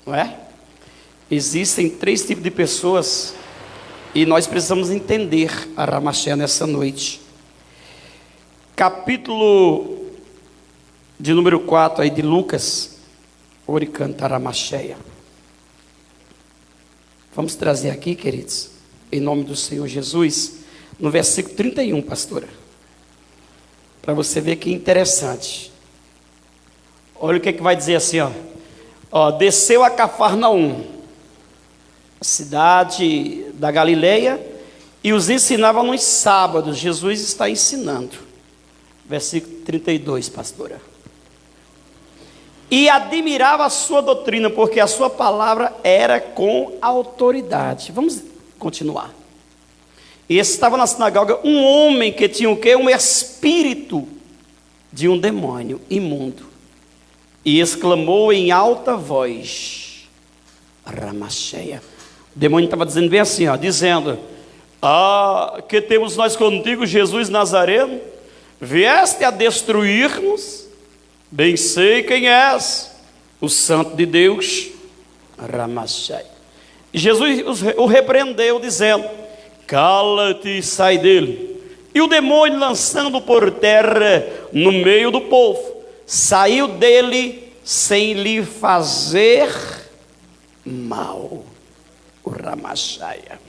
não é? Existem 3 tipos de pessoas e nós precisamos entender a Ramacheia nessa noite. Capítulo de número 4 aí de Lucas, Oricanta Ramacheia. Vamos trazer aqui, queridos, em nome do Senhor Jesus, no versículo 31, pastora, para você ver que interessante. Olha o que vai dizer assim, ó, desceu a Cafarnaum, a cidade da Galileia, e os ensinava nos sábados. Jesus está ensinando. Versículo 32, pastora. E admirava a sua doutrina, porque a sua palavra era com autoridade. Vamos continuar. E estava na sinagoga um homem que tinha o quê? Um espírito de um demônio imundo. E exclamou em alta voz, Ramacheia. O demônio estava dizendo bem assim, dizendo: que temos nós contigo, Jesus Nazareno? Vieste a destruir-nos? Bem sei quem és, o Santo de Deus. Ramacheia. E Jesus o repreendeu, dizendo: cala-te e sai dele. E o demônio, lançando por terra no meio do povo, saiu dele sem lhe fazer mal. O Ramacheia.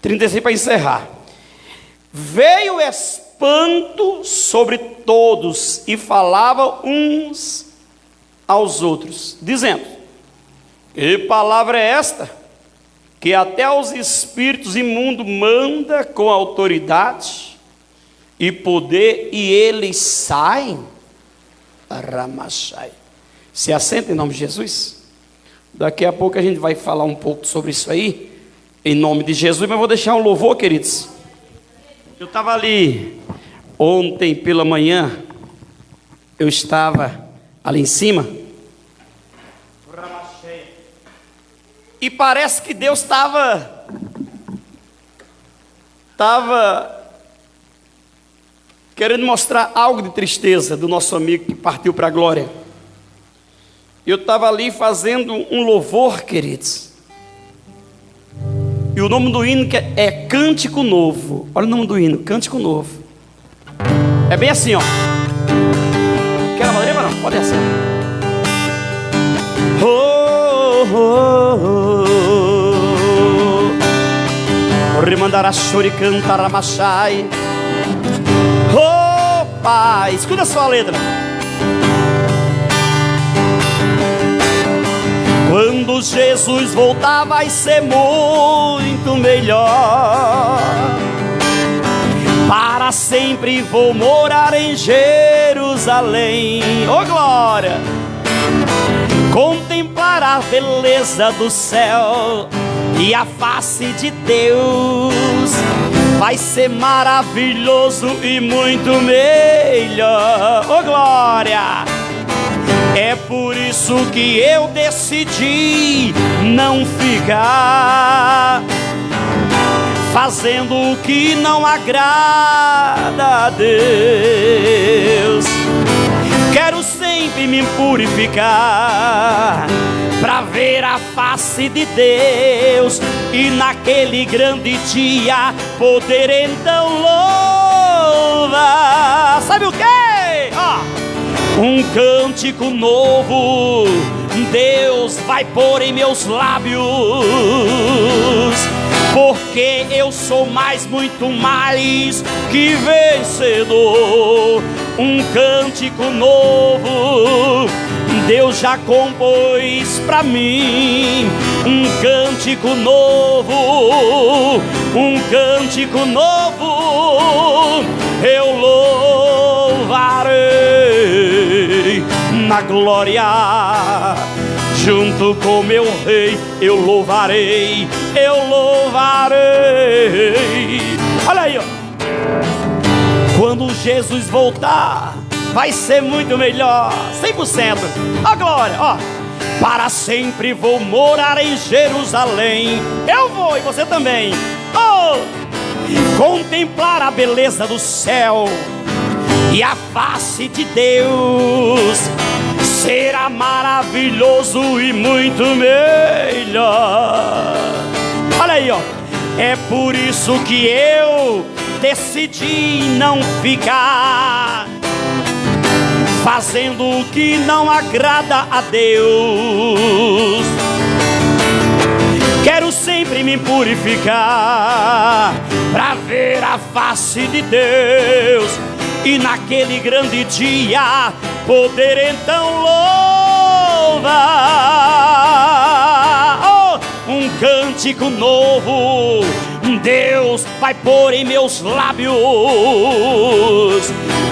36 para encerrar. Veio espanto sobre todos e falavam uns aos outros, dizendo: que palavra é esta? Que até os espíritos imundos manda com autoridade e poder, e eles saem. Ramacheia. Se assenta em nome de Jesus. Daqui a pouco a gente vai falar um pouco sobre isso aí, em nome de Jesus, mas vou deixar um louvor, queridos. Eu estava ali ontem pela manhã, eu estava ali em cima, e parece que Deus estava querendo mostrar algo de tristeza do nosso amigo que partiu para a glória. Eu estava ali fazendo um louvor, queridos, e o nome do hino é Cântico Novo. Olha o nome do hino, Cântico Novo. É bem assim, ó. Quer a madeira, não? Pode ser. Remandara chore cantar a machai. Oh, Pai, escuta só a letra. Quando Jesus voltar vai ser muito melhor. Para sempre vou morar em Jerusalém. Oh glória! Contemplar a beleza do céu e a face de Deus. Vai ser maravilhoso e muito melhor. Oh glória! É por isso que eu decidi não ficar fazendo o que não agrada a Deus. Quero sempre me purificar para ver a face de Deus, e naquele grande dia poder então louvar. Sabe o que? Um cântico novo Deus vai pôr em meus lábios, porque eu sou muito mais que vencedor. Um cântico novo Deus já compôs pra mim. Um cântico novo, um cântico novo, eu louvarei na glória, junto com meu rei, eu louvarei, eu louvarei. Olha aí, ó. Quando Jesus voltar, vai ser muito melhor, 100%. A glória, ó. Para sempre vou morar em Jerusalém. Eu vou e você também. Oh! Contemplar a beleza do céu e a face de Deus. será maravilhoso e muito melhor. Olha aí, ó. É por isso que eu decidi não ficar fazendo o que não agrada a Deus. Quero sempre me purificar para ver a face de Deus, e naquele grande dia poder então louvar. Oh, um cântico novo Deus vai pôr em meus lábios.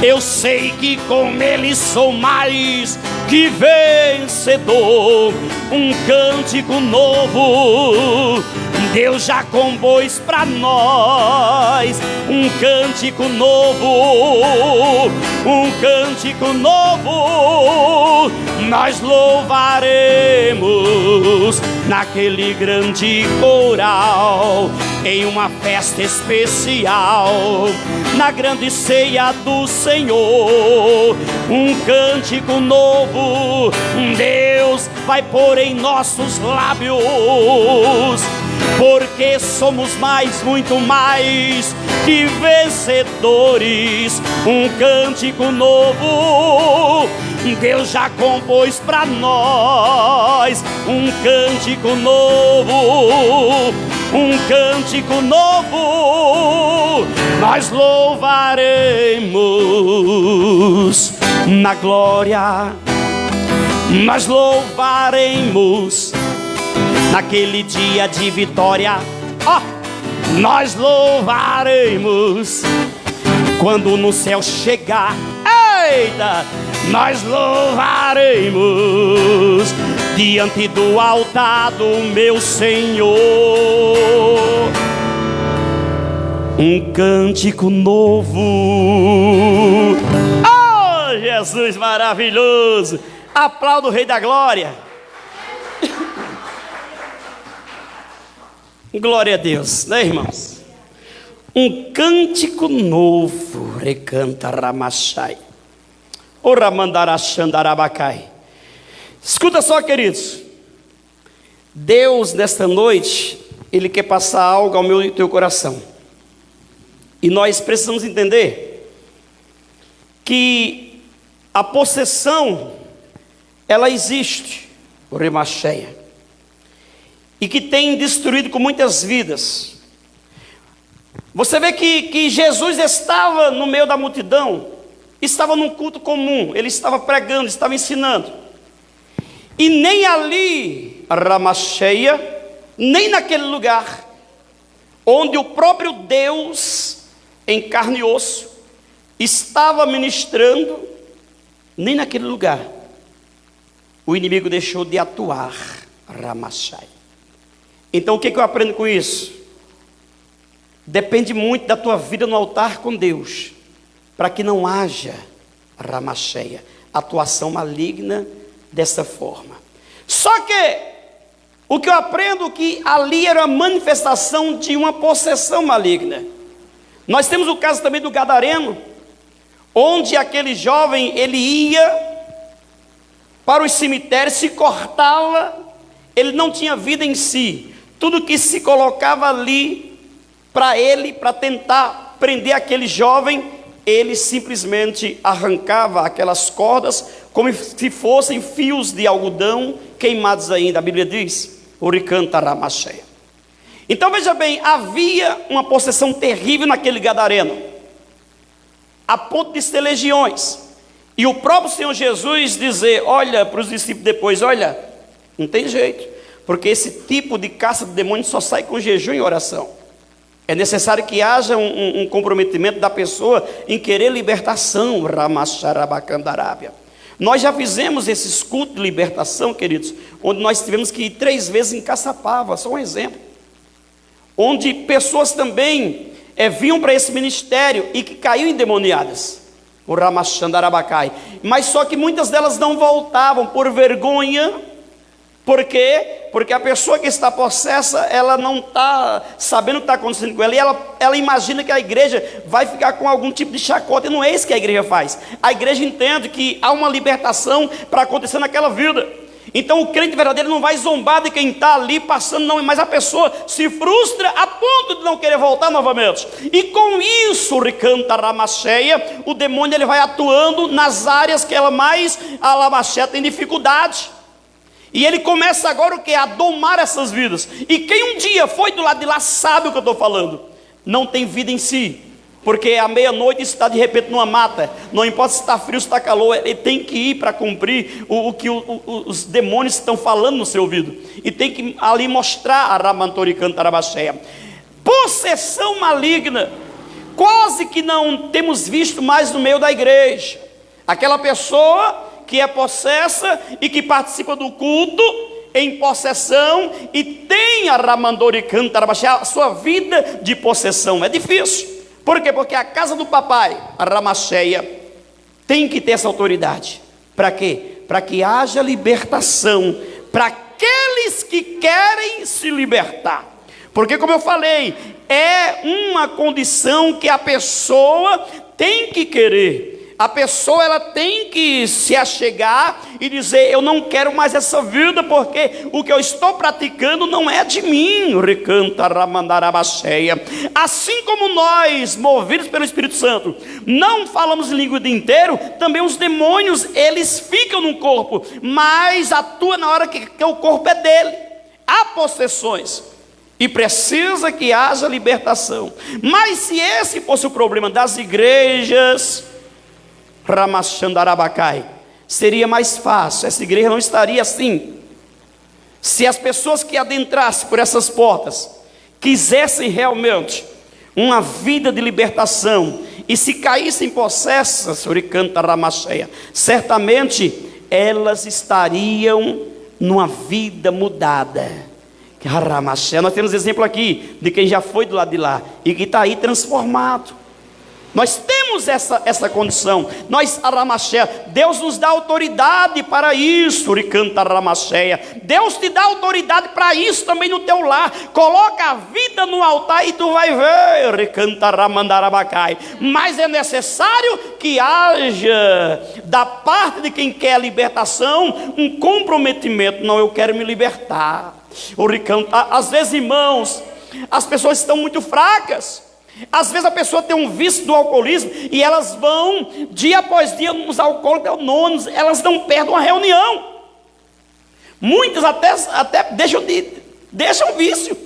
Eu sei que com Ele sou mais que vencedor. Um cântico novo Deus já compôs pra nós. Um cântico novo, um cântico novo nós louvaremos naquele grande coral, em uma festa especial, na grande ceia do Senhor. Um cântico novo Deus vai pôr em nossos lábios, porque somos mais, muito mais que vencedores. Um cântico novo Deus já compôs pra nós. Um cântico novo, um cântico novo nós louvaremos na glória. Nós louvaremos naquele dia de vitória. Oh, nós louvaremos quando no céu chegar. Eita, nós louvaremos diante do altar do meu Senhor. Um cântico novo. Oh, Jesus maravilhoso! Aplauda o Rei da Glória. Glória a Deus, né, irmãos? Um cântico novo. Recanta Ramachai. O Ramandarachandarabacai. Escuta só, queridos. Deus, nesta noite, Ele quer passar algo ao meu e teu coração. E nós precisamos entender que a possessão, ela existe, o Remacheia, e que tem destruído com muitas vidas. Você vê que Jesus estava no meio da multidão, estava num culto comum, ele estava pregando, estava ensinando, e nem ali, a Ramacheia, nem naquele lugar onde o próprio Deus em carne e osso estava ministrando, nem naquele lugar o inimigo deixou de atuar. Ramachai. Então o que eu aprendo com isso? Depende muito da tua vida no altar com Deus, para que não haja Ramacheia, atuação maligna dessa forma. Só que o que eu aprendo que ali era a manifestação de uma possessão maligna. Nós temos o caso também do Gadareno, onde aquele jovem, ele ia para os cemitérios, se cortava, ele não tinha vida em si. Tudo que se colocava ali para ele, para tentar prender aquele jovem, ele simplesmente arrancava aquelas cordas, como se fossem fios de algodão queimados ainda. A Bíblia diz, Uricanta Ramacheia. Então veja bem, havia uma possessão terrível naquele Gadareno, a ponto de ser legiões. E o próprio Senhor Jesus dizer, olha para os discípulos depois, olha, não tem jeito, porque esse tipo de caça de demônios só sai com jejum e oração. É necessário que haja um comprometimento da pessoa em querer libertação. Ramacharabacandarábia. Nós já fizemos esses cultos de libertação, queridos, onde nós tivemos que ir 3 vezes em Caçapava, só um exemplo. Onde pessoas também vinham para esse ministério e que caíam endemoniadas. O Ramachandarabacai. Mas só que muitas delas não voltavam por vergonha Por quê? Porque a pessoa que está possessa, ela não está sabendo o que está acontecendo com ela, e ela imagina que a igreja vai ficar com algum tipo de chacota, e não é isso que a igreja faz. A igreja entende que há uma libertação para acontecer naquela vida. Então o crente verdadeiro não vai zombar de quem está ali passando, não, mas a pessoa se frustra a ponto de não querer voltar novamente. E com isso, Ricanta Ramacheia, o demônio ele vai atuando nas áreas que ela mais, a Ramacheia tem dificuldade. E ele começa agora o que? A domar essas vidas. E quem um dia foi do lado de lá sabe o que eu estou falando. Não tem vida em si. Porque à meia-noite está de repente numa mata. Não importa se está frio, se está calor. Ele tem que ir para cumprir o que os demônios estão falando no seu ouvido. E tem que ali mostrar a Ramantoricanta Rabacheia. Possessão maligna. Quase que não temos visto mais no meio da igreja. Aquela pessoa que é possessa e que participa do culto em possessão e tem a Ramandoricanta, a sua vida de possessão. É difícil. Por quê? Porque a casa do papai, a Ramacheia, tem que ter essa autoridade. Para quê? Para que haja libertação para aqueles que querem se libertar. Porque, como eu falei, é uma condição que a pessoa tem que querer. A pessoa ela tem que se achegar e dizer: eu não quero mais essa vida, porque o que eu estou praticando não é de mim. Recanta Ramandarabacheia. Assim como nós, movidos pelo Espírito Santo, não falamos em língua o dia inteiro, também os demônios, eles ficam no corpo, mas atuam na hora que o corpo é dele. Há possessões e precisa que haja libertação. Mas se esse fosse o problema das igrejas, Ramachandarabacai, seria mais fácil. Essa igreja não estaria assim. Se as pessoas que adentrassem por essas portas quisessem realmente uma vida de libertação e se caíssem possessas, Suricanta Ramacheia, certamente elas estariam numa vida mudada. Ramacheia, nós temos exemplo aqui de quem já foi do lado de lá e que está aí transformado. Nós temos essa condição. Nós, a Ramacheia, Deus nos dá autoridade para isso. Ricanta Ramacheia. Deus te dá autoridade para isso também no teu lar. Coloca a vida no altar e tu vai ver. Ricanta Ramandarabacai. Mas é necessário que haja da parte de quem quer a libertação um comprometimento. Não, eu quero me libertar. O Ricanta, às vezes, irmãos, as pessoas estão muito fracas. Às vezes a pessoa tem um vício do alcoolismo e elas vão dia após dia nos alcoólicos anônimos, elas não perdem uma reunião. Muitas até deixam vício,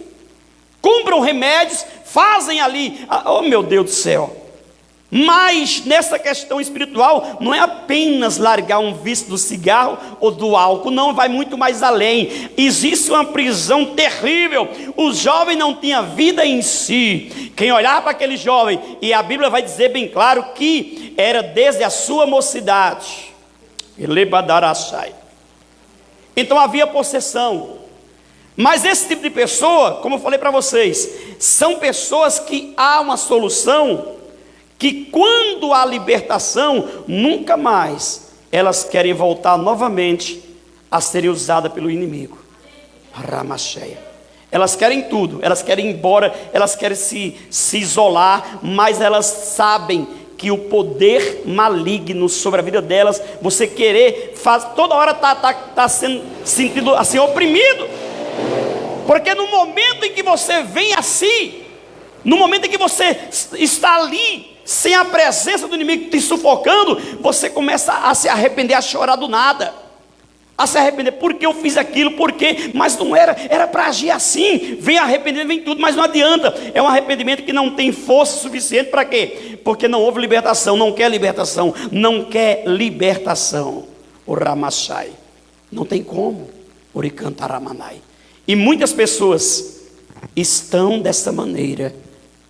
compram remédios, fazem ali, oh meu Deus do céu. Mas nessa questão espiritual, não é apenas largar um vício do cigarro ou do álcool, não, vai muito mais além. Existe uma prisão terrível. O jovem não tinha vida em si. Quem olhar para aquele jovem, e a Bíblia vai dizer bem claro que era desde a sua mocidade. Então havia possessão. Mas esse tipo de pessoa, como eu falei para vocês, são pessoas que há uma solução, que quando há libertação, nunca mais elas querem voltar novamente a serem usadas pelo inimigo. Ramacheia. Elas querem tudo, elas querem ir embora, elas querem se isolar, mas elas sabem que o poder maligno sobre a vida delas, você querer, toda hora está sendo sentido assim, oprimido. Porque no momento em que você vem assim, no momento em que você está ali, sem a presença do inimigo te sufocando, você começa a se arrepender, a chorar do nada, a se arrepender, porque eu fiz aquilo, porque, mas não era para agir assim, vem arrependimento, vem tudo, mas não adianta, é um arrependimento que não tem força suficiente para quê? Porque não houve libertação, não quer libertação, o Ramachai, não tem como, Oricanta Ramanai, e muitas pessoas estão dessa maneira,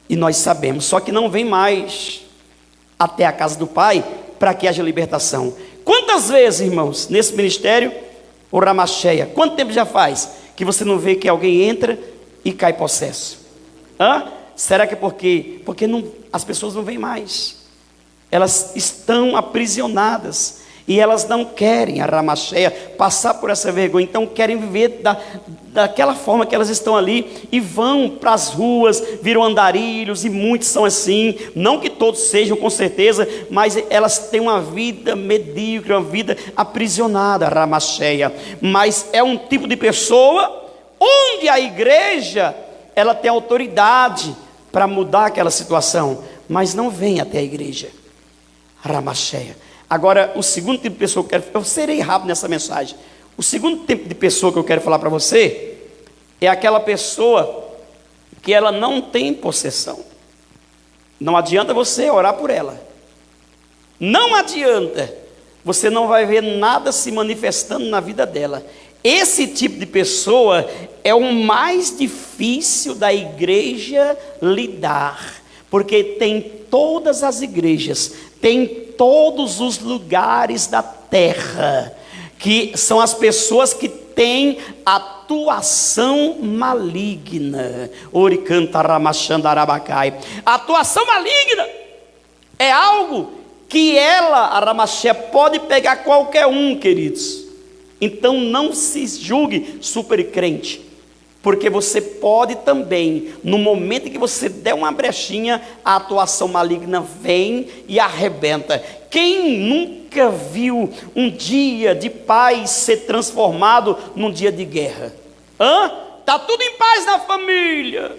e nós sabemos, só que não vem mais até a casa do Pai para que haja libertação. Quantas vezes, irmãos, nesse ministério, o Ramacheia, quanto tempo já faz que você não vê que alguém entra e cai possesso? Será que é porque as pessoas não vêm mais? Elas estão aprisionadas, E elas não querem, a Ramacheia, passar por essa vergonha. Então querem viver daquela forma que elas estão ali. E vão para as ruas, viram andarilhos. E muitos são assim. Não que todos sejam, com certeza. Mas elas têm uma vida medíocre, uma vida aprisionada, a Ramacheia. Mas é um tipo de pessoa onde a igreja, ela tem autoridade para mudar aquela situação. Mas não vem até a igreja. Ramacheia. Agora, o segundo tipo de pessoa que eu serei rápido nessa mensagem. O segundo tipo de pessoa que eu quero falar para você é aquela pessoa que ela não tem possessão. Não adianta você orar por ela. Não adianta. Você não vai ver nada se manifestando na vida dela. Esse tipo de pessoa é o mais difícil da igreja lidar. Porque tem todas as igrejas, tem todos os lugares da terra, que são as pessoas que têm atuação maligna. A atuação maligna é algo que ela, a Ramacheia, pode pegar qualquer um, queridos. Então não se julgue super crente, porque você pode também, no momento em que você der uma brechinha, a atuação maligna vem e arrebenta. Quem nunca viu um dia de paz ser transformado num dia de guerra? Está tudo em paz na família,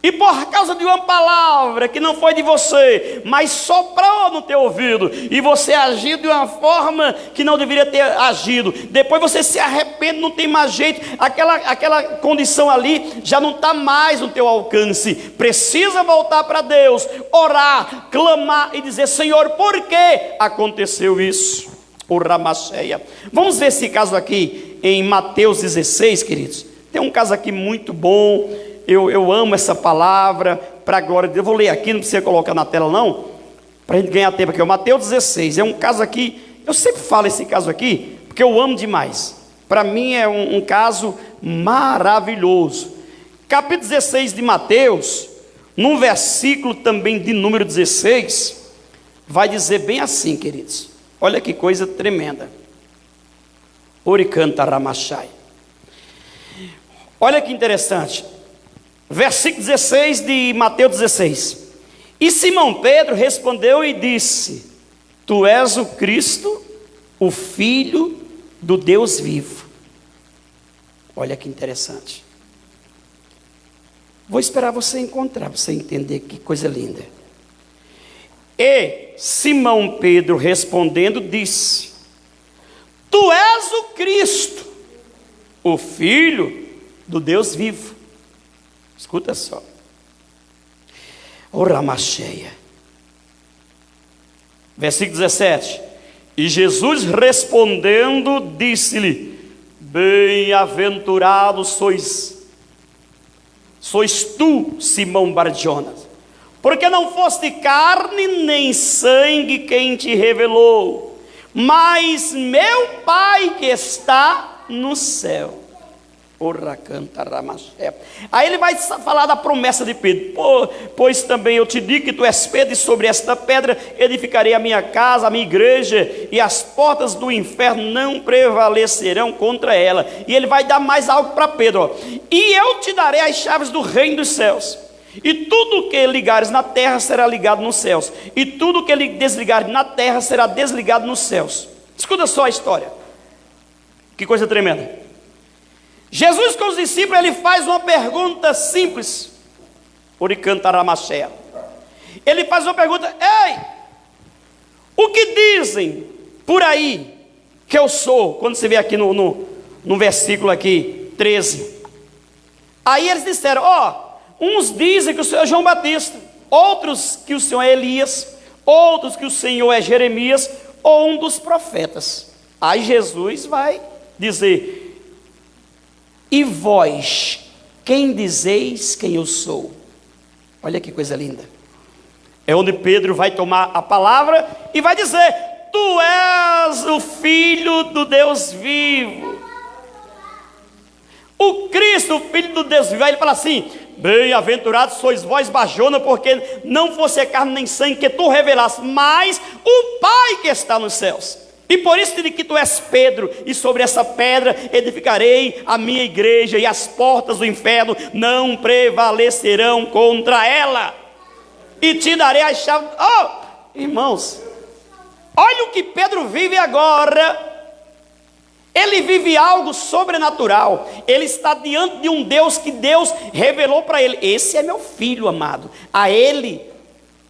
e por causa de uma palavra que não foi de você, mas soprou no teu ouvido, e você agiu de uma forma que não deveria ter agido, depois você se arrepende, não tem mais jeito, aquela condição ali já não está mais no teu alcance, precisa voltar para Deus, orar, clamar e dizer: Senhor, por que aconteceu isso? O Ramacheia. Vamos ver esse caso aqui em Mateus 16, queridos. Tem um caso aqui muito bom. Eu amo essa palavra, para a glória de Deus. Eu vou ler aqui, não precisa colocar na tela não, para a gente ganhar tempo aqui. O Mateus 16, é um caso aqui, eu sempre falo esse caso aqui, porque eu amo demais. Para mim é um caso maravilhoso. Capítulo 16 de Mateus, num versículo também de número 16, vai dizer bem assim, queridos. Olha que coisa tremenda. Oricanta Ramachai. Olha que interessante. Versículo 16 de Mateus 16. E Simão Pedro respondeu e disse: Tu és o Cristo, o Filho do Deus vivo. Olha que interessante. Vou esperar você encontrar, para você entender que coisa linda. E Simão Pedro respondendo disse: Tu és o Cristo, o Filho do Deus vivo. Escuta só. O Ramacheia. Versículo 17. E Jesus respondendo disse-lhe: Bem-aventurado sois tu, Simão Bar-Jonas, porque não foste carne nem sangue quem te revelou, mas meu Pai que está no céu. Aí ele vai falar da promessa de Pedro: pois também eu te digo que tu és Pedro, e sobre esta pedra edificarei a minha casa, a minha igreja, e as portas do inferno não prevalecerão contra ela. E ele vai dar mais algo para Pedro, e eu te darei as chaves do reino dos céus, e tudo que ligares na terra será ligado nos céus, e tudo que desligares na terra será desligado nos céus. Escuta só a história, que coisa tremenda. Jesus com os discípulos, ele faz uma pergunta simples. Oricanta Ramacheia. Ele faz uma pergunta: Ei, o que dizem por aí que eu sou? Quando você vê aqui no versículo aqui, 13. Aí eles disseram: uns dizem que o Senhor é João Batista, outros que o Senhor é Elias, outros que o Senhor é Jeremias, ou um dos profetas. Aí Jesus vai dizer: E vós, quem dizeis quem eu sou? Olha que coisa linda. É onde Pedro vai tomar a palavra e vai dizer: Tu és o Filho do Deus vivo, o Cristo, o Filho do Deus vivo. Aí ele fala assim: Bem-aventurados sois vós, Bar-Jonas, porque não fosse carne nem sangue que tu revelaste, mas o Pai que está nos céus. E por isso de que tu és Pedro, e sobre essa pedra edificarei a minha igreja, e as portas do inferno não prevalecerão contra ela. E te darei as chaves. Oh, irmãos, olha o que Pedro vive agora. Ele vive algo sobrenatural. Ele está diante de um Deus que Deus revelou para ele. Esse é meu filho amado. A ele,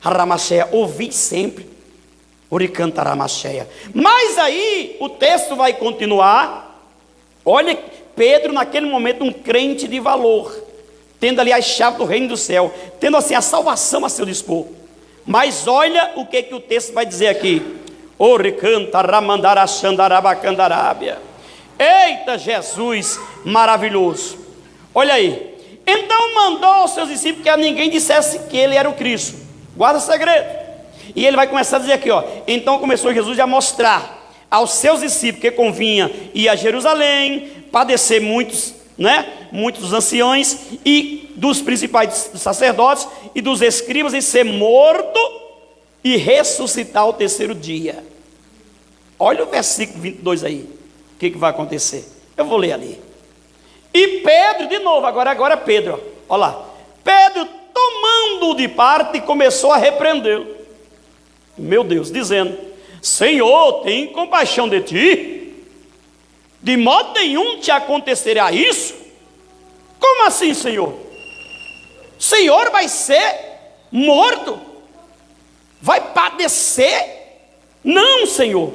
Ramacheia, ouvi sempre. Uricanta Ramacheia. Mas aí o texto vai continuar. Olha, Pedro naquele momento um crente de valor, tendo ali as chaves do reino do céu, tendo assim a salvação a seu dispor. Mas olha o que o texto vai dizer aqui. Uricanta Ramandarachandarabacandarábia. Eita Jesus maravilhoso. Olha aí. Então mandou aos seus discípulos que a ninguém dissesse que ele era o Cristo. Guarda segredo. E ele vai começar a dizer aqui, ó. Então começou Jesus a mostrar aos seus discípulos que convinha ir a Jerusalém, padecer muitos dos anciões e dos principais sacerdotes e dos escribas, e ser morto e ressuscitar ao terceiro dia. Olha o versículo 22 aí. O que vai acontecer? Eu vou ler ali. E Pedro, de novo, agora é Pedro, ó. Olha lá. Pedro, tomando-o de parte, começou a repreendê-lo. Meu Deus, dizendo: Senhor, tem compaixão de ti? De modo nenhum te acontecerá isso? Como assim, Senhor? O Senhor vai ser morto? Vai padecer? Não, Senhor.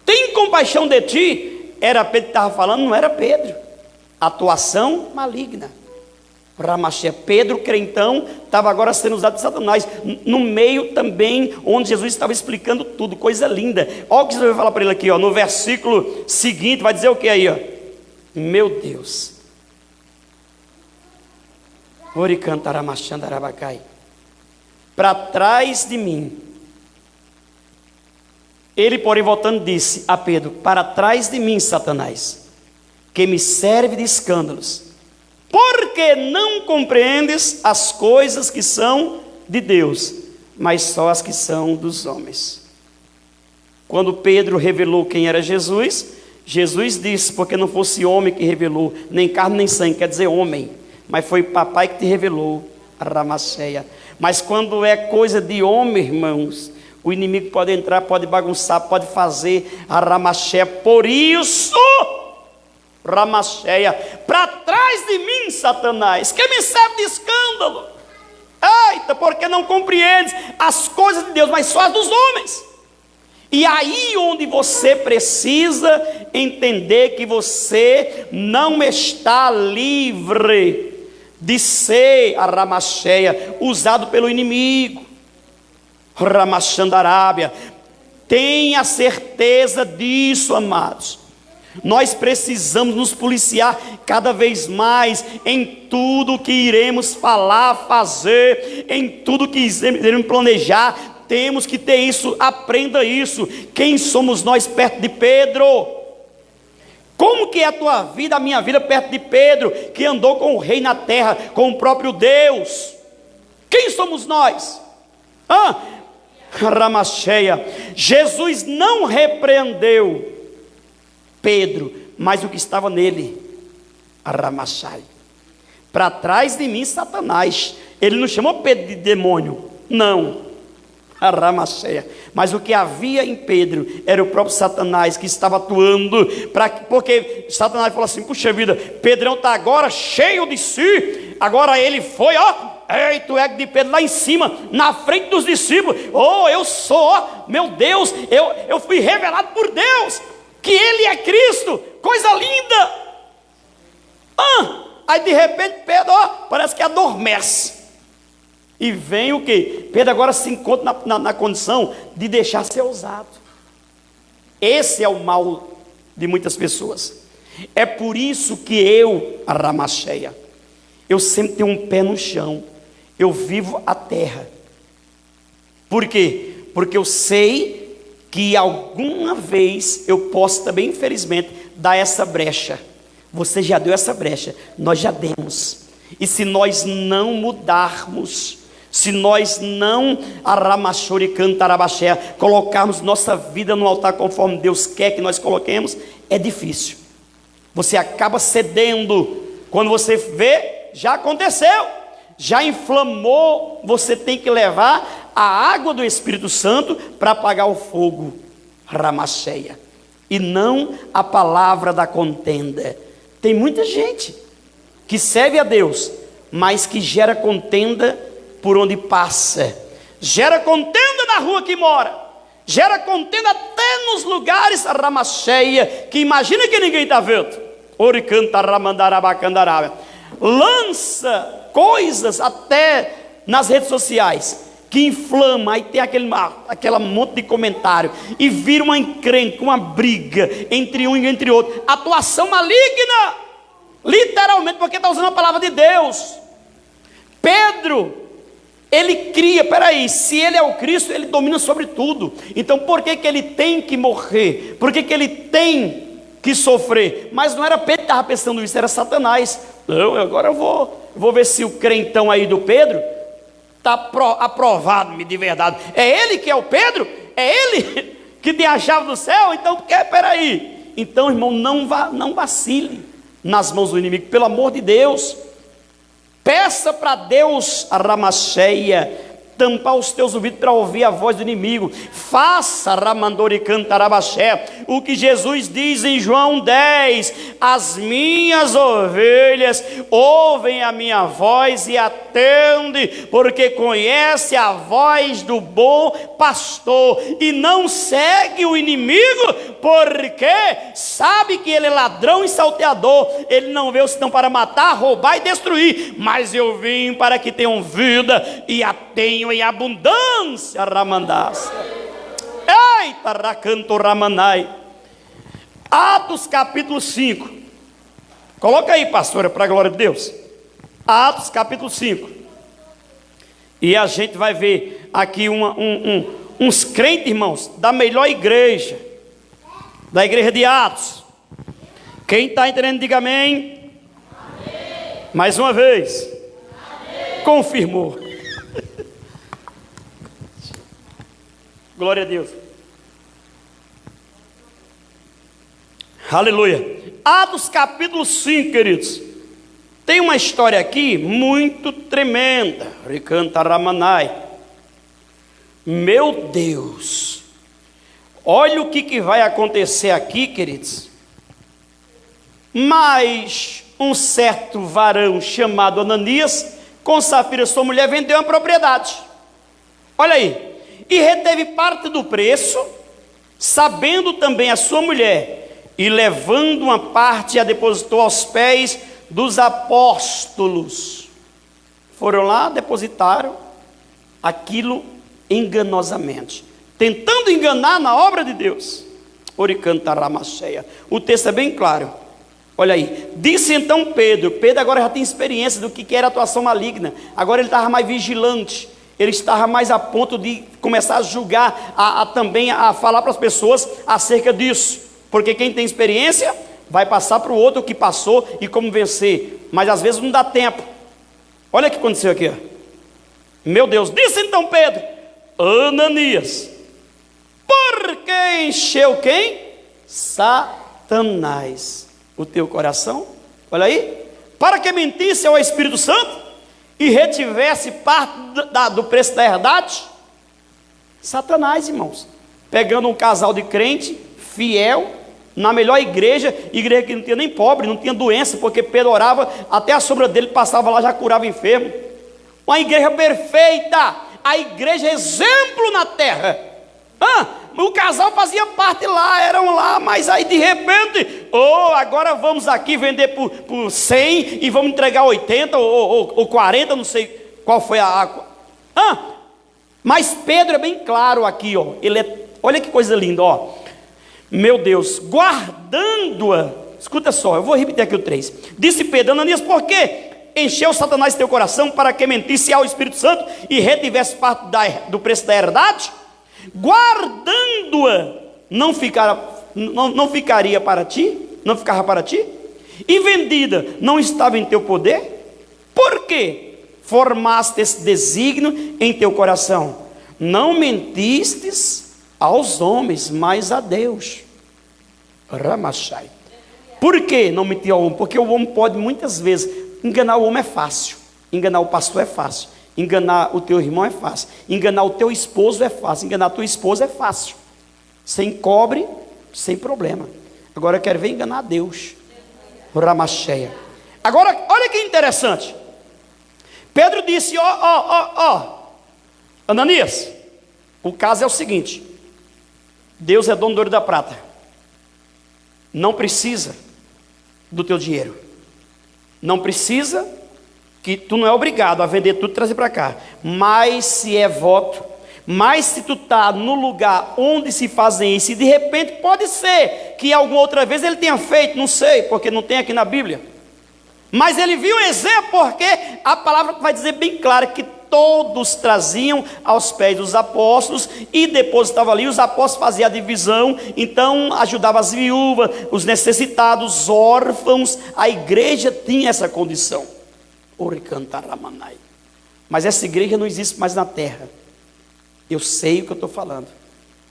Tem compaixão de ti? Era Pedro que estava falando, não era Pedro. Atuação maligna. Ramacheia. Pedro, crentão, estava agora sendo usado de Satanás, no meio também, onde Jesus estava explicando tudo, coisa linda. Olha o que Jesus vai falar para ele aqui, ó, no versículo seguinte, vai dizer o que aí, ó? Meu Deus. Oricantaramachandarabacai. Para trás de mim. Ele, porém, voltando, disse a Pedro: para trás de mim, Satanás, que me serve de escândalos, porque não compreendes as coisas que são de Deus, mas só as que são dos homens. Quando Pedro revelou quem era Jesus, Jesus disse: porque não fosse homem que revelou, nem carne nem sangue, quer dizer homem, mas foi papai que te revelou, a Ramacheia. Mas quando é coisa de homem, irmãos, o inimigo pode entrar, pode bagunçar, pode fazer a Ramacheia. Por isso, Ramacheia, para trás de mim, Satanás, que me serve de escândalo. Eita, porque não compreendes as coisas de Deus, mas só as dos homens. E aí onde você precisa entender que você não está livre de ser a Ramacheia, usado pelo inimigo. Ramachandarábia. Tenha certeza disso, amados. Nós precisamos nos policiar cada vez mais em tudo que iremos falar, fazer, em tudo que iremos planejar. Temos que ter isso, aprenda isso. Quem somos nós perto de Pedro? Como que é a tua vida, a minha vida perto de Pedro, que andou com o rei na terra, com o próprio Deus? Quem somos nós? Ramacheia. Jesus não repreendeu Pedro, mas o que estava nele, a Ramachai. Para trás de mim, Satanás. Ele não chamou Pedro de demônio, não, a Ramacheia. Mas o que havia em Pedro era o próprio Satanás que estava atuando, porque Satanás falou assim: puxa vida, Pedrão está agora cheio de si, agora ele foi, ei, tu é de Pedro lá em cima, na frente dos discípulos. Eu sou, meu Deus, eu fui revelado por Deus que ele é Cristo, coisa linda. Aí de repente Pedro, parece que adormece. E vem o que? Pedro agora se encontra na condição de deixar ser usado. Esse é o mal de muitas pessoas. É por isso que eu, a Ramacheia, eu sempre tenho um pé no chão. Eu vivo a terra. Por quê? Porque eu sei que alguma vez eu posso também, infelizmente, dar essa brecha. Você já deu essa brecha, nós já demos. E se nós não mudarmos, Se nós não colocarmos nossa vida no altar conforme Deus quer que nós coloquemos, é difícil. Você acaba cedendo. Quando você vê, já aconteceu, já inflamou. Você tem que levar a água do Espírito Santo para apagar o fogo, ramacheia, e não a palavra da contenda. Tem muita gente que serve a Deus, mas que gera contenda por onde passa, gera contenda na rua que mora, gera contenda até nos lugares ramacheia, que imagina que ninguém está vendo. Oricanta ramandarabacandaraba, lança coisas até nas redes sociais que inflama, aí tem aquela monte de comentário e vira uma encrenca, uma briga entre um e entre outro, atuação maligna, literalmente, porque está usando a palavra de Deus. Pedro, ele cria, se ele é o Cristo, ele domina sobre tudo. Então por que ele tem que morrer? Por que ele tem que sofrer? Mas não era Pedro que estava pensando isso, era Satanás. Não, agora eu vou ver se o crentão aí do Pedro está aprovado de verdade. É ele que é o Pedro? É ele que tem a chave do céu? Então, peraí. Então, irmão, não vacile nas mãos do inimigo, pelo amor de Deus. Peça para Deus, a ramacheia, tampar os teus ouvidos para ouvir a voz do inimigo. Faça, ramandori cantarabaxé, o que Jesus diz em João 10: as minhas ovelhas ouvem a minha voz e atendem, porque conhece a voz do bom pastor, e não segue o inimigo, porque sabe que ele é ladrão e salteador. Ele não veio senão para matar, roubar e destruir, mas eu vim para que tenham vida e a tenham em abundância. Ramandácia. Eita, racanto ramanai. Atos capítulo 5. Coloca aí, pastora, para a glória de Deus. Atos capítulo 5. E a gente vai ver aqui uns crentes, irmãos, da melhor igreja, da igreja de Atos. Quem está entendendo, diga amém. Amém. Mais uma vez. Amém. Confirmou. Glória a Deus. Aleluia. Atos capítulo 5, queridos. Tem uma história aqui muito tremenda. Ricanta Ramanai. Meu Deus. Olha o que vai acontecer aqui, queridos. Mas um certo varão chamado Ananias, com Safira sua mulher, vendeu uma propriedade. Olha aí. E reteve parte do preço, sabendo também a sua mulher, e levando uma parte a depositou aos pés dos apóstolos. Foram lá, depositaram aquilo enganosamente, tentando enganar na obra de Deus. Oricanta ramacheia. O texto é bem claro. Olha aí. Disse então Pedro agora já tem experiência do que era atuação maligna. Agora ele estava mais vigilante. Ele estava mais a ponto de começar a julgar, também a falar para as pessoas acerca disso. Porque quem tem experiência vai passar para o outro que passou e como vencer. Mas às vezes não dá tempo. Olha o que aconteceu aqui. Ó. Meu Deus, disse então Pedro: Ananias, por que encheu quem? Satanás o teu coração. Olha aí. Para que mentisse ao Espírito Santo e retivesse parte do preço da herdade. Satanás, irmãos, pegando um casal de crente fiel, na melhor igreja que não tinha nem pobre, não tinha doença, porque Pedro orava, até a sombra dele passava lá, já curava enfermo. Uma igreja perfeita, a igreja exemplo na terra. O casal fazia parte lá, eram lá, mas aí de repente, agora vamos aqui vender por 100 e vamos entregar 80 ou 40, não sei qual foi a água. Mas Pedro é bem claro aqui, ó. Olha que coisa linda, ó. Meu Deus, guardando-a, escuta só, eu vou repetir aqui o 3. Disse Pedro: Ananias, por quê? Encheu Satanás teu coração para que mentisse ao Espírito Santo e retivesse parte do preço da herdade? Guardando-a, não ficaria para ti? Não ficava para ti? E vendida, não estava em teu poder? Por quê? formaste esse desígnio em teu coração. Não mentistes aos homens, mas a Deus. Ramachai. Por que não mentir ao homem? Porque o homem pode muitas vezes, enganar o homem é fácil, enganar o pastor é fácil, enganar o teu irmão é fácil, enganar o teu esposo é fácil, enganar a tua esposa é fácil, sem cobre, sem problema. Agora eu quero ver enganar a Deus. Ramacheia. Agora, olha que interessante. Pedro disse, Ananias, o caso é o seguinte: Deus é dono do ouro e da prata, não precisa do teu dinheiro, não precisa, que tu não é obrigado a vender tudo e trazer para cá, mas se é voto, mas se tu está no lugar onde se fazem isso, e de repente pode ser que alguma outra vez ele tenha feito, não sei, porque não tem aqui na Bíblia, mas ele viu um exemplo, porque a palavra vai dizer bem claro que todos traziam aos pés dos apóstolos e depositavam ali. Os apóstolos faziam a divisão, então ajudavam as viúvas, os necessitados, os órfãos. A igreja tinha essa condição. Mas essa igreja não existe mais na terra. Eu sei o que eu estou falando.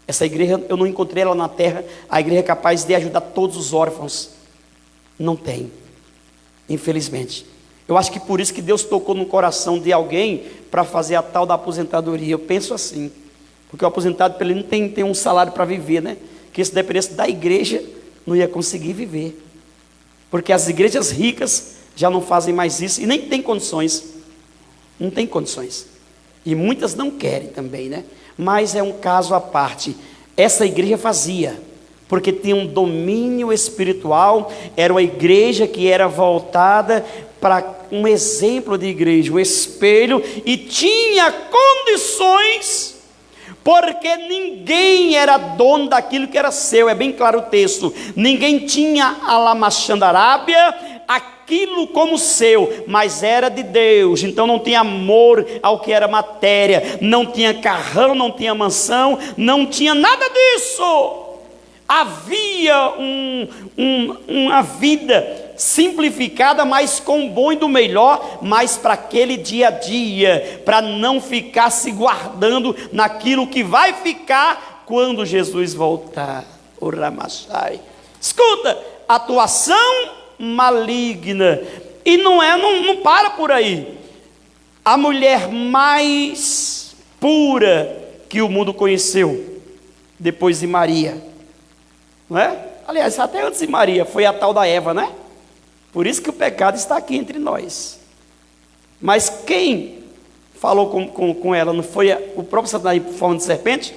Essa igreja, eu não encontrei ela na terra. A igreja é capaz de ajudar todos os órfãos. Não tem, infelizmente. Eu acho que por isso que Deus tocou no coração de alguém para fazer a tal da aposentadoria. Eu penso assim, porque o aposentado, ele não tem um salário para viver, né? Que se dependesse da igreja, não ia conseguir viver, porque as igrejas ricas já não fazem mais isso, e nem tem condições, não tem condições, e muitas não querem também, né? Mas é um caso à parte. Essa igreja fazia, porque tinha um domínio espiritual, era uma igreja que era voltada para um exemplo de igreja, um espelho, e tinha condições, porque ninguém era dono daquilo que era seu. É bem claro o texto, ninguém tinha a Lamachandarábia, aquilo como seu, mas era de Deus. Então não tinha amor ao que era matéria, não tinha carrão, não tinha mansão, não tinha nada disso. Havia uma vida simplificada, mas com o bom e do melhor, mas para aquele dia a dia, para não ficar se guardando naquilo que vai ficar quando Jesus voltar. O Ramachai. Escuta, atuação maligna, e não para por aí. A mulher mais pura que o mundo conheceu, depois de Maria, não é? Aliás, até antes de Maria, foi a tal da Eva, né? Por isso que o pecado está aqui entre nós. Mas quem falou com ela, não foi o próprio Satanás em forma de serpente?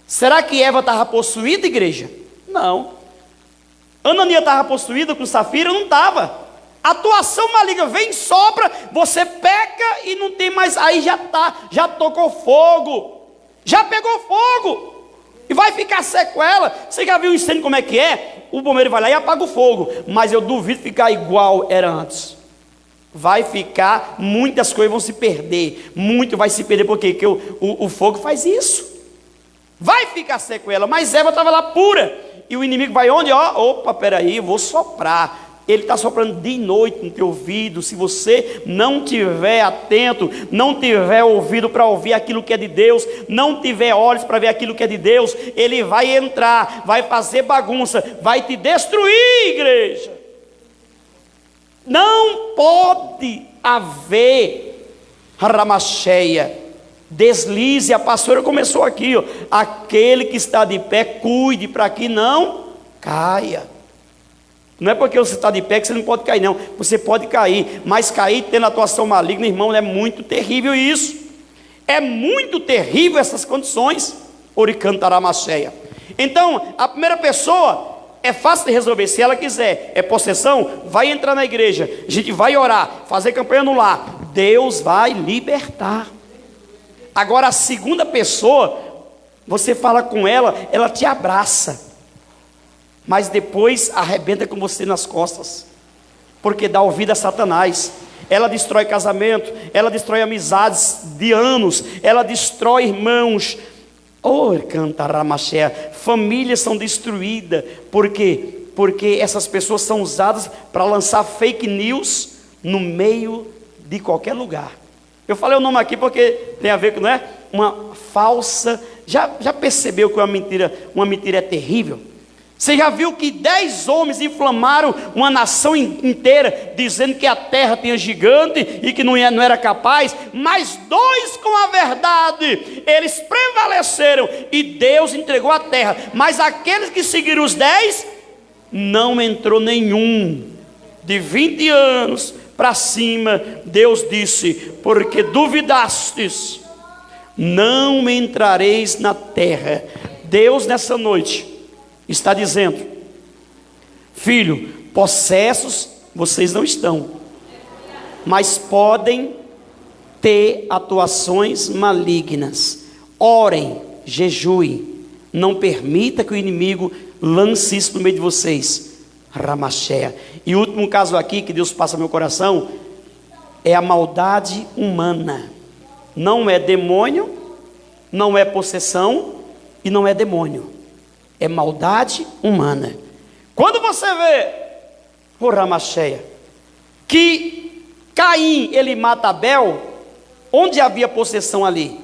Será que Eva estava possuída, igreja? Não. Ananias estava possuída com Safira? Não estava. Atuação maligna, vem, sopra, você peca e não tem mais, aí já tocou fogo, já pegou fogo, e vai ficar sequela. Você já viu o incêndio como é que é? O bombeiro vai lá e apaga o fogo, mas eu duvido ficar igual era antes. Vai ficar, muitas coisas vão se perder, muito vai se perder, porque o fogo faz isso, vai ficar sequela. Mas Eva estava lá pura, e o inimigo vai onde? Opa, peraí, eu vou soprar. Ele está soprando de noite no teu ouvido. Se você não tiver atento, não tiver ouvido para ouvir aquilo que é de Deus, não tiver olhos para ver aquilo que é de Deus, ele vai entrar, vai fazer bagunça, vai te destruir, igreja. Não pode haver ramacheia, deslize. A pastora começou aqui, aquele que está de pé, cuide para que não caia. Não é porque você está de pé que você não pode cair, não. Você pode cair, mas cair tendo atuação maligna, irmão, é muito terrível isso. É muito terrível essas condições. Oricantaramacheia. Então, a primeira pessoa é fácil de resolver. Se ela quiser, é possessão, vai entrar na igreja, a gente vai orar, fazer campanha no lar, Deus vai libertar. Agora, a segunda pessoa, você fala com ela, ela te abraça, mas depois arrebenta com você nas costas, porque dá ouvido a Satanás. Ela destrói casamento, ela destrói amizades de anos, ela destrói irmãos. Famílias são destruídas. Por quê? Porque essas pessoas são usadas para lançar fake news no meio de qualquer lugar. Eu falei o nome aqui porque tem a ver com, não é? Uma falsa. Já percebeu que uma mentira é terrível? Você já viu que 10 homens inflamaram uma nação inteira, dizendo que a terra tinha gigante e que não era capaz, mas 2 com a verdade, eles prevaleceram e Deus entregou a terra. Mas aqueles que seguiram os 10, não entrou nenhum. De 20 anos para cima, Deus disse: porque duvidastes, não entrareis na terra. Deus nessa noite está dizendo: filho, possessos vocês não estão, mas podem ter atuações malignas. Orem, jejuem, não permita que o inimigo lance isso no meio de vocês. Ramachea. E o último caso aqui que Deus passa no meu coração é a maldade humana. Não é demônio, não é possessão e não é demônio. É maldade humana. Quando você vê o Ramacheia, que Caim, ele mata Abel, onde havia possessão ali?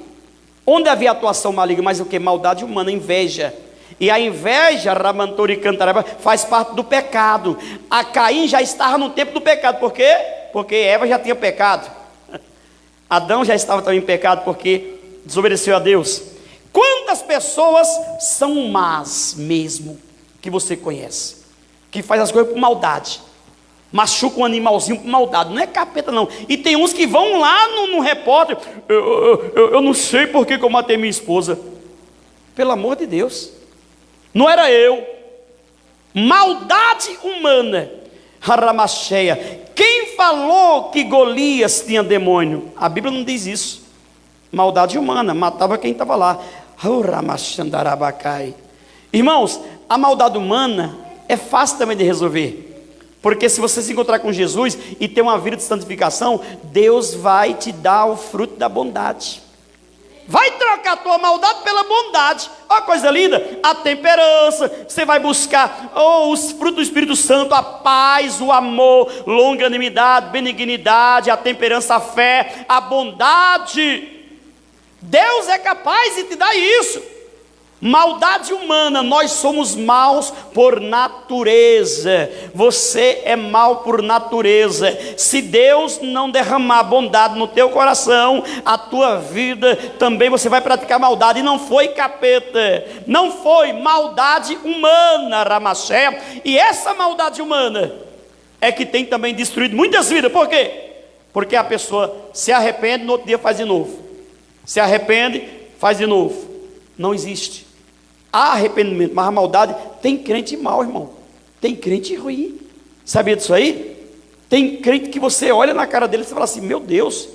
Onde havia atuação maligna? Mas o que? Maldade humana, inveja. E a inveja, Ramantori Cantaraba, faz parte do pecado. A Caim já estava no tempo do pecado. Por quê? Porque Eva já tinha pecado. Adão já estava também em pecado porque desobedeceu a Deus. Quantas pessoas são más mesmo que você conhece, que faz as coisas por maldade, machuca um animalzinho por maldade, não é capeta não. E tem uns que vão lá no repórter: eu não sei por que eu matei minha esposa. Pelo amor de Deus, não era eu. Maldade humana. Ramacheia. Quem falou que Golias tinha demônio? A Bíblia não diz isso. Maldade humana, matava quem estava lá. Irmãos, a maldade humana é fácil também de resolver, porque se você se encontrar com Jesus e ter uma vida de santificação, Deus vai te dar o fruto da bondade. Vai trocar a tua maldade pela bondade. Olha a coisa linda, a temperança. Você vai buscar os frutos do Espírito Santo: a paz, o amor, longanimidade, benignidade, a temperança, a fé, a bondade. Deus é capaz de te dar isso. Maldade humana, nós somos maus por natureza. Você é mau por natureza. Se Deus não derramar bondade no teu coração, a tua vida também você vai praticar maldade. E não foi capeta, não foi maldade humana, Ramaché. E essa maldade humana é que tem também destruído muitas vidas. Por quê? Porque a pessoa se arrepende, no outro dia faz de novo. Se arrepende, faz de novo. Não existe. Há arrependimento, mas a maldade, tem crente mau, irmão. Tem crente ruim. Sabia disso aí? Tem crente que você olha na cara dele e você fala assim: meu Deus,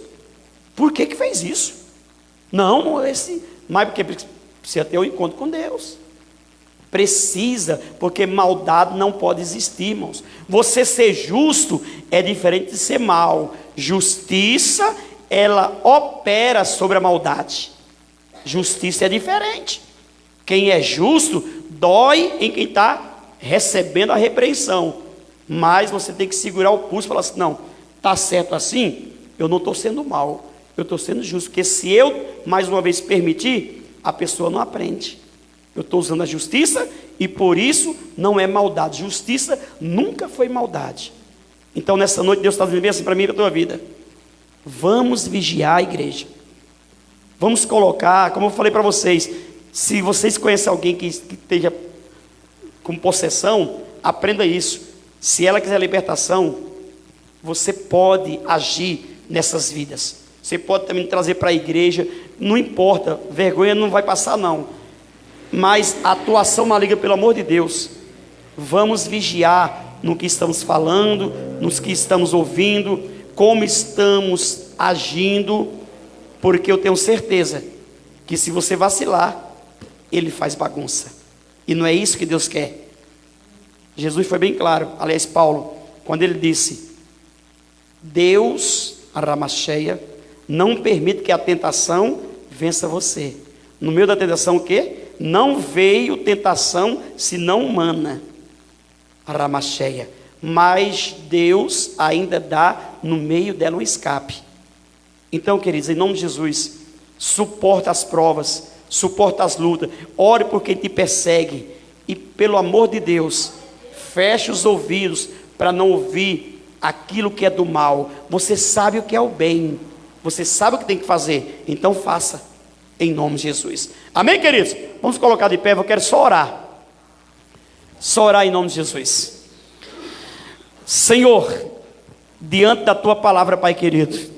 por que fez isso? Não, mas porque precisa ter um encontro com Deus. Precisa, porque maldade não pode existir, irmãos. Você ser justo é diferente de ser mau. Justiça, ela opera sobre a maldade. Justiça é diferente. Quem é justo, dói em quem está recebendo a repreensão. Mas você tem que segurar o pulso e falar assim: não, está certo assim? Eu não estou sendo mal, eu estou sendo justo. Porque se eu, mais uma vez, permitir, a pessoa não aprende. Eu estou usando a justiça e por isso não é maldade. Justiça nunca foi maldade. Então nessa noite Deus está dizendo bem assim para mim e para a tua vida: vamos vigiar a igreja. Vamos colocar, como eu falei para vocês, se vocês conhecem alguém que esteja com possessão, aprenda isso. Se ela quiser libertação, você pode agir nessas vidas. Você pode também trazer para a igreja, não importa, vergonha não vai passar não. Mas a atuação maligna, pelo amor de Deus, vamos vigiar no que estamos falando, nos que estamos ouvindo, como estamos agindo, porque eu tenho certeza que se você vacilar, ele faz bagunça, e não é isso que Deus quer. Jesus foi bem claro, aliás Paulo, quando ele disse: Deus, a Ramacheia, não permite que a tentação vença você. No meio da tentação o quê? Não veio tentação senão humana, a Ramacheia, mas Deus ainda dá no meio dela um escape. Então, queridos, em nome de Jesus, suporta as provas, suporta as lutas, ore por quem te persegue, e pelo amor de Deus, feche os ouvidos para não ouvir aquilo que é do mal. Você sabe o que é o bem, você sabe o que tem que fazer, então faça, em nome de Jesus. Amém, queridos? Vamos colocar de pé, eu quero só orar em nome de Jesus. Senhor, diante da tua palavra, Pai querido,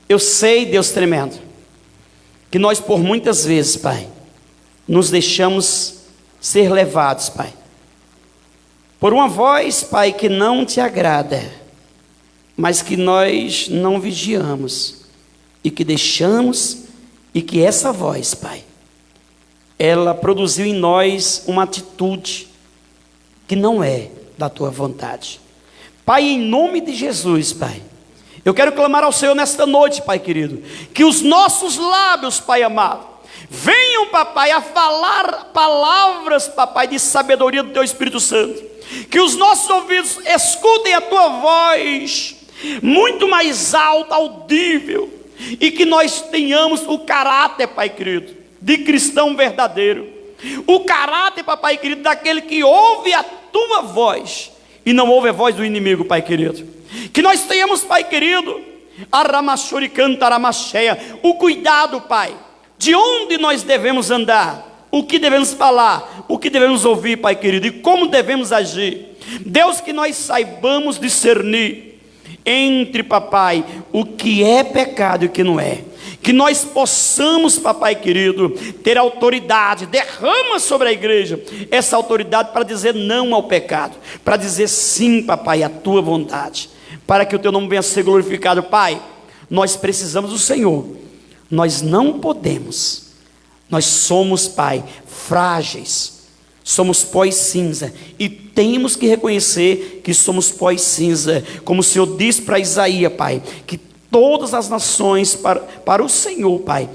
eu sei, Deus tremendo, que nós por muitas vezes, Pai, nos deixamos ser levados, Pai, por uma voz, Pai, que não te agrada, mas que nós não vigiamos, e que deixamos, e que essa voz, Pai, ela produziu em nós uma atitude que não é da tua vontade. Pai, em nome de Jesus, Pai, eu quero clamar ao Senhor nesta noite, Pai querido, que os nossos lábios, Pai amado, venham, papai, a falar palavras, papai, de sabedoria do teu Espírito Santo, que os nossos ouvidos escutem a tua voz, muito mais alta, audível, e que nós tenhamos o caráter, Pai querido, de cristão verdadeiro, o caráter, papai querido, daquele que ouve a tua voz, e não ouve a voz do inimigo, Pai querido. Que nós tenhamos, Pai querido, o cuidado, Pai, de onde nós devemos andar, o que devemos falar, o que devemos ouvir, Pai querido, e como devemos agir. Deus, que nós saibamos discernir entre, papai, o que é pecado e o que não é. Que nós possamos, papai querido, ter autoridade, derrama sobre a igreja essa autoridade para dizer não ao pecado, para dizer sim, papai, à tua vontade, para que o teu nome venha a ser glorificado. Pai, nós precisamos do Senhor, nós não podemos, nós somos, Pai, frágeis, somos pó e cinza, e temos que reconhecer que somos pó e cinza, como o Senhor diz para Isaías, Pai, que todas as nações para o Senhor, Pai,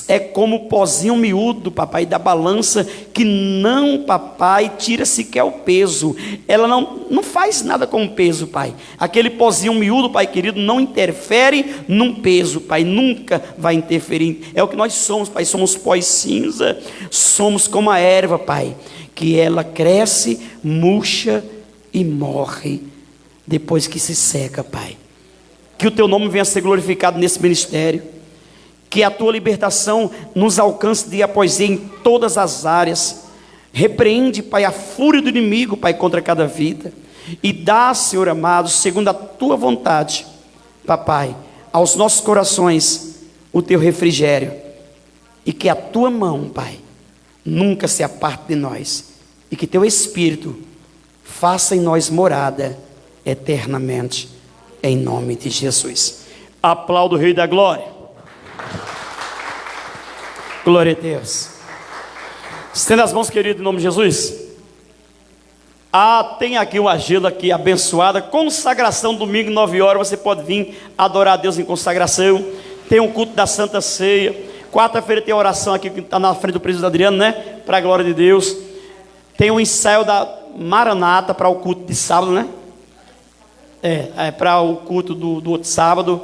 é como o pozinho miúdo, papai, da balança, que não, papai, tira sequer o peso, ela não faz nada com o peso, Pai, aquele pozinho miúdo, Pai querido, não interfere num peso, Pai, nunca vai interferir. É o que nós somos, Pai, somos pó e cinza, somos como a erva, Pai, que ela cresce, murcha e morre, depois que se seca, Pai. Que o teu nome venha a ser glorificado nesse ministério, que a tua libertação nos alcance dia após dia em todas as áreas. Repreende, Pai, a fúria do inimigo, Pai, contra cada vida, e dá, Senhor amado, segundo a tua vontade, papai, aos nossos corações o teu refrigério, e que a tua mão, Pai, nunca se aparte de nós, e que teu Espírito faça em nós morada eternamente, em nome de Jesus. Aplauda o Rei da Glória. Glória a Deus. Estenda as mãos, querido, em nome de Jesus. Tem aqui uma agenda aqui abençoada, consagração, domingo 9 horas, você pode vir adorar a Deus em consagração. Tem um culto da Santa Ceia. Quarta-feira tem a oração aqui que está na frente do presbítero Adriano, né? Para a glória de Deus. Tem um ensaio da Maranata para o culto de sábado, né? Para o culto do outro sábado.